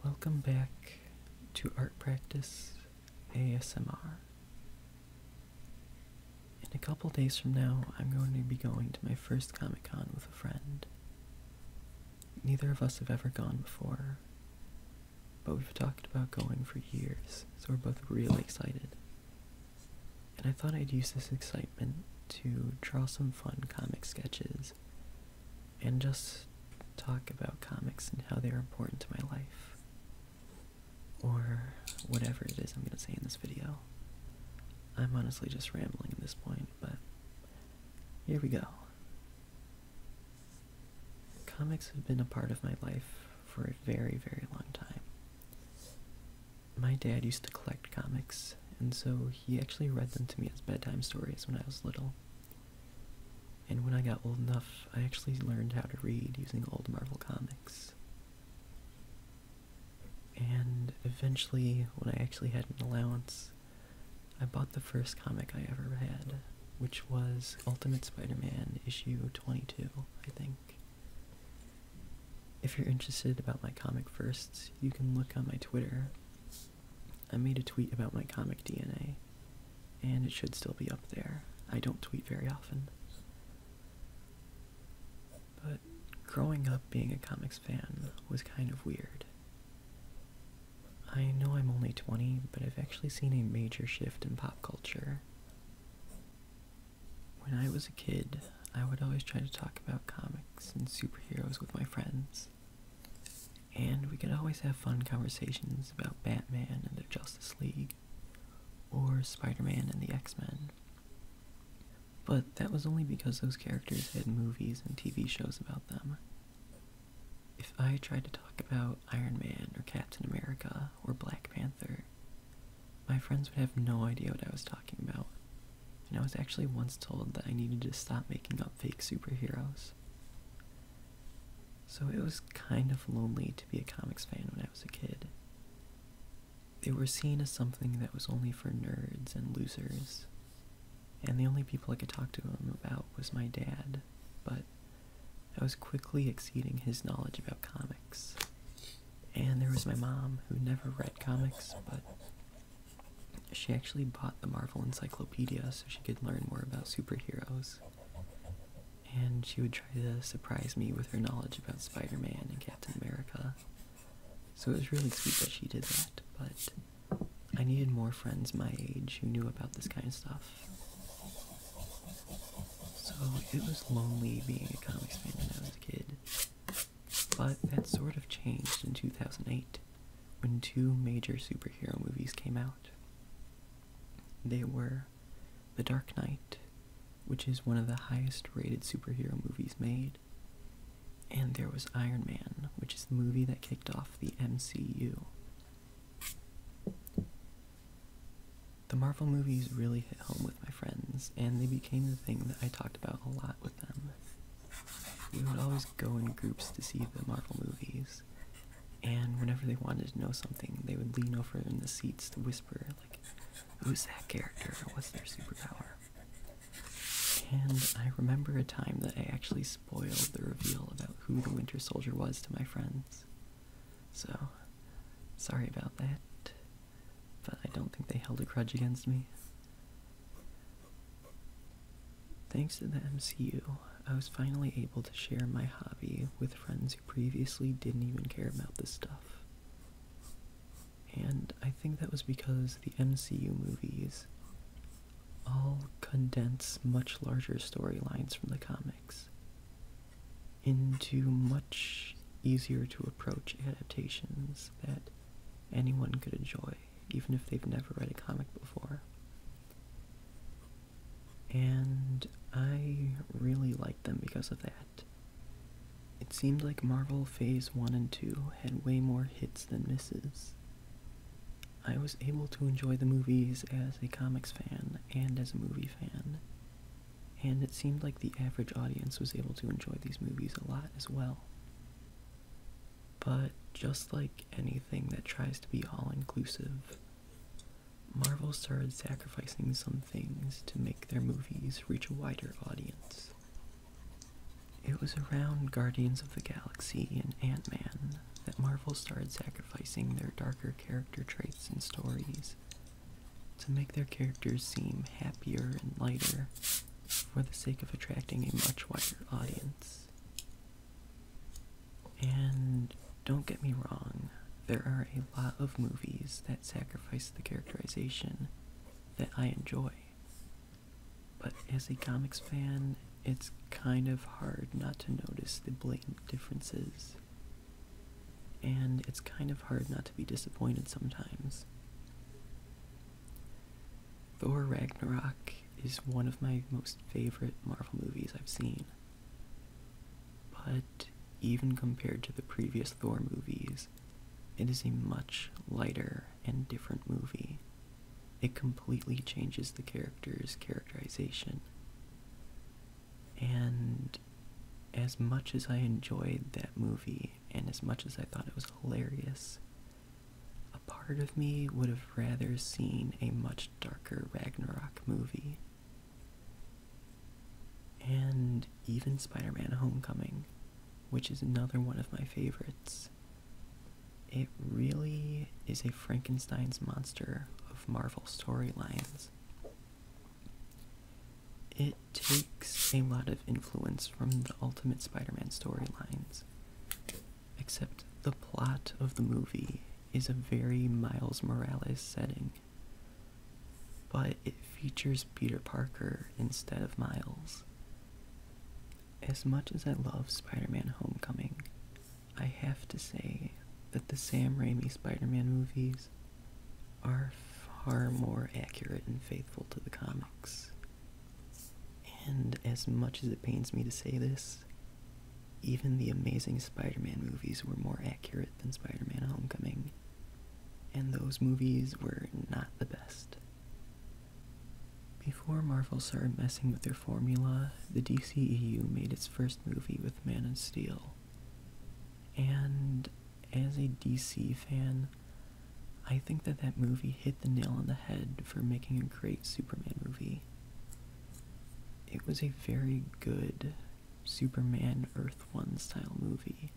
Welcome back to Art Practice ASMR. In a couple days from now, I'm going to be going to my first Comic-Con with a friend. Neither of us have ever gone before, but we've talked about going for years, so we're both really excited. And I thought I'd use this excitement to draw some fun comic sketches and just talk about comics and how they're important to my life. Or whatever it is I'm going to say in this video. I'm honestly just rambling at this point, but here we go. Comics have been a part of my life for a very, very long time. My dad used to collect comics, and so he actually read them to me as bedtime stories when I was little. And when I got old enough, I actually learned how to read using old Marvel comics. And eventually, when I actually had an allowance, I bought the first comic I ever had, which was Ultimate Spider-Man issue 22, I think. If you're interested about my comic firsts, you can look on my Twitter. I made a tweet about my comic DNA, and it should still be up there. I don't tweet very often. But growing up being a comics fan was kind of weird. I know I'm only 20, but I've actually seen a major shift in pop culture. When I was a kid, I would always try to talk about comics and superheroes with my friends. And we could always have fun conversations about Batman and the Justice League, or Spider-Man and the X-Men. But that was only because those characters had movies and TV shows about them. If I tried to talk about Iron Man or Captain America or Black Panther, my friends would have no idea what I was talking about, and I was actually once told that I needed to stop making up fake superheroes. So it was kind of lonely to be a comics fan when I was a kid. They were seen as something that was only for nerds and losers, and the only people I could talk to them about was my dad, but I was quickly exceeding his knowledge about comics. And there was my mom, who never read comics, but she actually bought the Marvel Encyclopedia so she could learn more about superheroes. And she would try to surprise me with her knowledge about Spider-Man and Captain America. So it was really sweet that she did that, but I needed more friends my age who knew about this kind of stuff. So it was lonely being a comics fan when I was a kid, but that sort of changed in 2008 when two major superhero movies came out. They were The Dark Knight, which is one of the highest rated superhero movies made, and there was Iron Man, which is the movie that kicked off the MCU. The Marvel movies really hit home with my friends, and they became the thing that I talked about a lot with them. We would always go in groups to see the Marvel movies, and whenever they wanted to know something, they would lean over in the seats to whisper, like, who's that character, or what's their superpower? And I remember a time that I actually spoiled the reveal about who the Winter Soldier was to my friends. So, sorry about that. But I don't think they held a grudge against me. Thanks to the MCU, I was finally able to share my hobby with friends who previously didn't even care about this stuff. And I think that was because the MCU movies all condense much larger storylines from the comics into much easier to approach adaptations that anyone could enjoy, even if they've never read a comic before. And I really liked them because of that. It seemed like Marvel Phase 1 and 2 had way more hits than misses. I was able to enjoy the movies as a comics fan and as a movie fan, and it seemed like the average audience was able to enjoy these movies a lot as well. But just like anything that tries to be all-inclusive, Marvel started sacrificing some things to make their movies reach a wider audience. It was around Guardians of the Galaxy and Ant-Man that Marvel started sacrificing sacrificing their darker character traits and stories to make their characters seem happier and lighter for the sake of attracting a much wider audience. And don't get me wrong, there are a lot of movies that sacrifice the characterization that I enjoy. But as a comics fan, it's kind of hard not to notice the blatant differences. And it's kind of hard not to be disappointed sometimes. Thor Ragnarok is one of my most favorite Marvel movies I've seen. But even compared to the previous Thor movies, it is a much lighter and different movie. It completely changes the character's characterization. And as much as I enjoyed that movie, and as much as I thought it was hilarious, a part of me would have rather seen a much darker Ragnarok movie. And even Spider-Man Homecoming, which is another one of my favorites, it really is a Frankenstein's monster of Marvel storylines. It takes a lot of influence from the Ultimate Spider-Man storylines, except the plot of the movie is a very Miles Morales setting, but it features Peter Parker instead of Miles. As much as I love Spider-Man Homecoming, I have to say that the Sam Raimi Spider-Man movies are far more accurate and faithful to the comics. And as much as it pains me to say this, even the Amazing Spider-Man movies were more accurate than Spider-Man Homecoming, and those movies were not the best. Before Marvel started messing with their formula, the DCEU made its first movie with Man of Steel. And as a DC fan, I think that that movie hit the nail on the head for making a great Superman movie. It was a very good Superman Earth 1 style movie.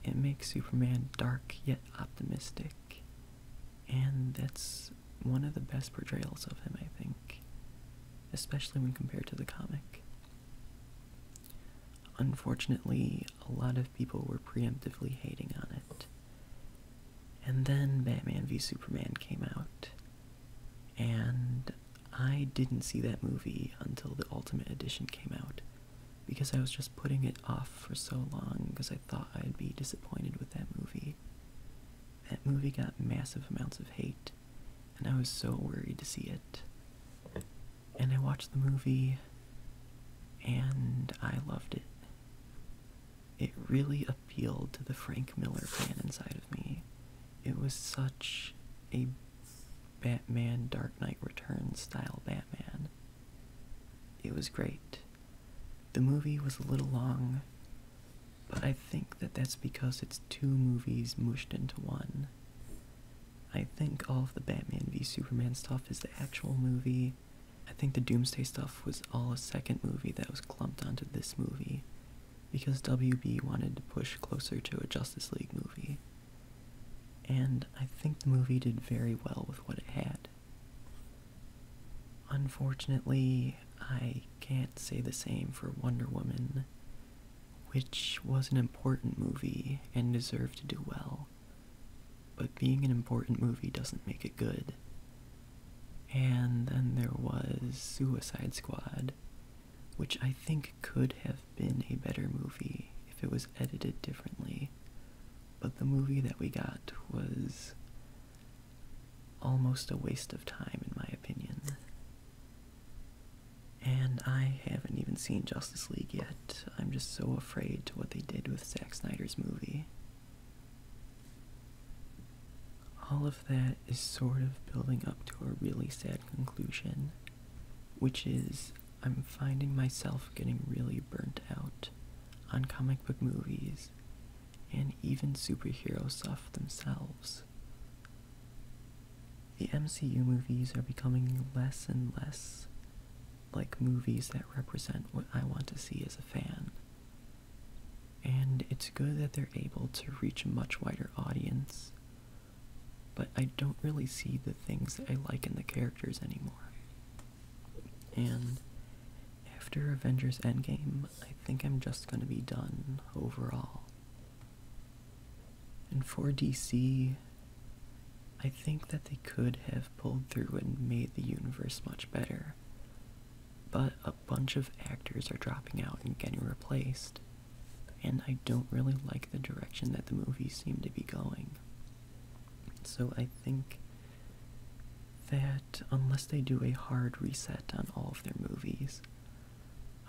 It makes Superman dark yet optimistic, and that's one of the best portrayals of him, I think, especially when compared to the comic. Unfortunately, a lot of people were preemptively hating on it. And then Batman v Superman came out, and I didn't see that movie until the Ultimate Edition came out, because I was just putting it off for so long because I thought I'd be disappointed with that movie. That movie got massive amounts of hate, and I was so worried to see it. And I watched the movie, and I loved it. It really appealed to the Frank Miller fan inside of me. It was such a Batman Dark Knight Returns style Batman. It was great. The movie was a little long, but I think that that's because it's two movies mushed into one. I think all of the Batman v Superman stuff is the actual movie. I think the Doomsday stuff was all a second movie that was clumped onto this movie, because WB wanted to push closer to a Justice League movie. And I think the movie did very well with what it had. Unfortunately, I can't say the same for Wonder Woman, which was an important movie and deserved to do well. But being an important movie doesn't make it good. And then there was Suicide Squad, which I think could have been a better movie if it was edited differently. But the movie that we got was almost a waste of time, in my opinion. And I haven't even seen Justice League yet. I'm just so afraid to what they did with Zack Snyder's movie. All of that is sort of building up to a really sad conclusion, which is I'm finding myself getting really burnt out on comic book movies and even superhero stuff themselves. The MCU movies are becoming less and less like movies that represent what I want to see as a fan. And it's good that they're able to reach a much wider audience, but I don't really see the things that I like in the characters anymore. And after Avengers Endgame, I think I'm just gonna be done overall. And for DC, I think that they could have pulled through and made the universe much better, but a bunch of actors are dropping out and getting replaced, and I don't really like the direction that the movies seem to be going. So I think that unless they do a hard reset on all of their movies,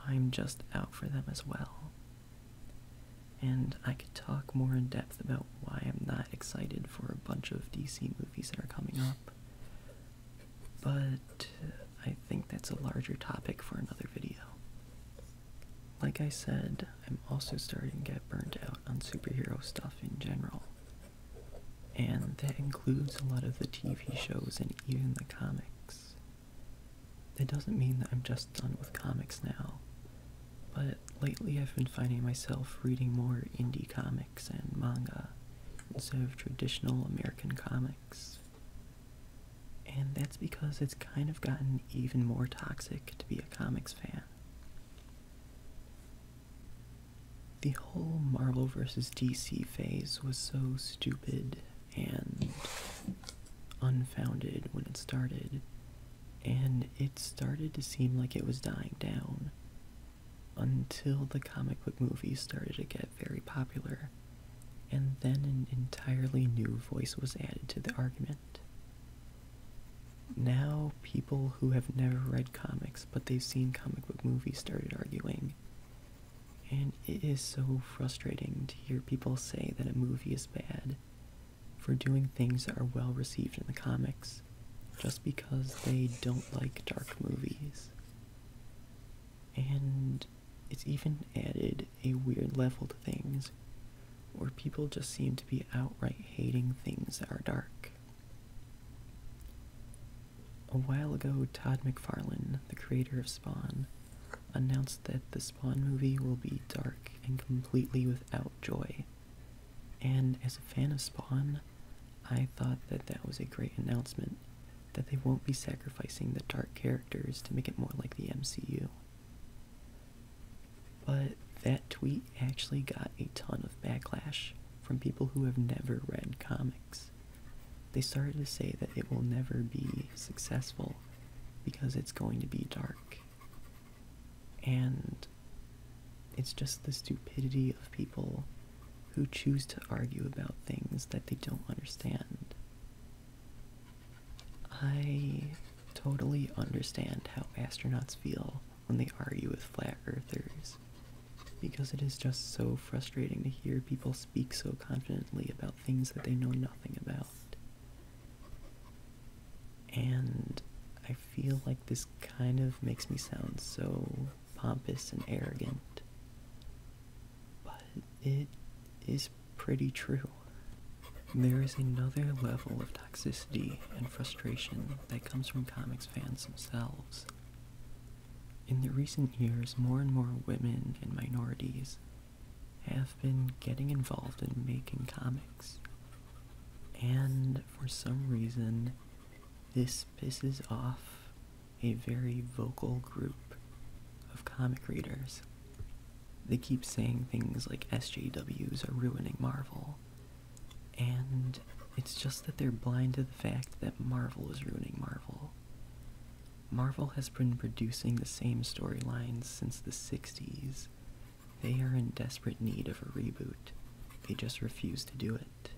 I'm just out for them as well. And I could talk more in depth about why I'm not excited for a bunch of DC movies that are coming up, but I think that's a larger topic for another video. Like I said, I'm also starting to get burnt out on superhero stuff in general, and that includes a lot of the TV shows and even the comics. That doesn't mean that I'm just done with comics now, but lately I've been finding myself reading more indie comics and manga instead of traditional American comics. And that's because it's kind of gotten even more toxic to be a comics fan. The whole Marvel vs. DC phase was so stupid and unfounded when it started, and it started to seem like it was dying down until the comic book movies started to get very popular, and then an entirely new voice was added to the argument. Now people who have never read comics but they've seen comic book movies started arguing, and it is so frustrating to hear people say that a movie is bad for doing things that are well received in the comics just because they don't like dark movies. And it's even added a weird level to things where people just seem to be outright hating things that are dark. A while ago, Todd McFarlane, the creator of Spawn, announced that the Spawn movie will be dark and completely without joy. And as a fan of Spawn, I thought that that was a great announcement, that they won't be sacrificing the dark characters to make it more like the MCU. But that tweet actually got a ton of backlash from people who have never read comics. They started to say that it will never be successful because it's going to be dark. And it's just the stupidity of people who choose to argue about things that they don't understand. I totally understand how astronauts feel when they argue with flat earthers, because it is just so frustrating to hear people speak so confidently about things that they know nothing about. And I feel like this kind of makes me sound so pompous and arrogant, but it is pretty true. There is another level of toxicity and frustration that comes from comics fans themselves. In the recent years, more and more women and minorities have been getting involved in making comics, and for some reason, this pisses off a very vocal group of comic readers. They keep saying things like SJWs are ruining Marvel, and it's just that they're blind to the fact that Marvel is ruining Marvel. Marvel has been producing the same storylines since the 60s. They are in desperate need of a reboot. They just refuse to do it.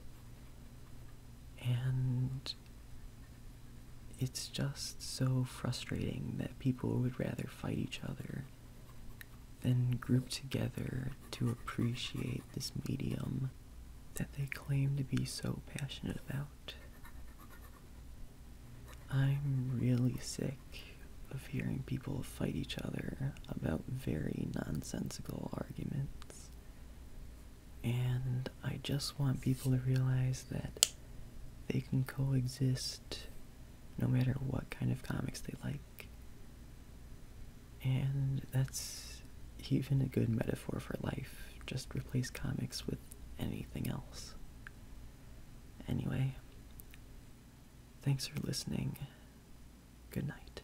And it's just so frustrating that people would rather fight each other than group together to appreciate this medium that they claim to be so passionate about. I'm really sick of hearing people fight each other about very nonsensical arguments, and I just want people to realize that they can coexist no matter what kind of comics they like. And that's even a good metaphor for life, just replace comics with anything else. Anyway, thanks for listening. Good night.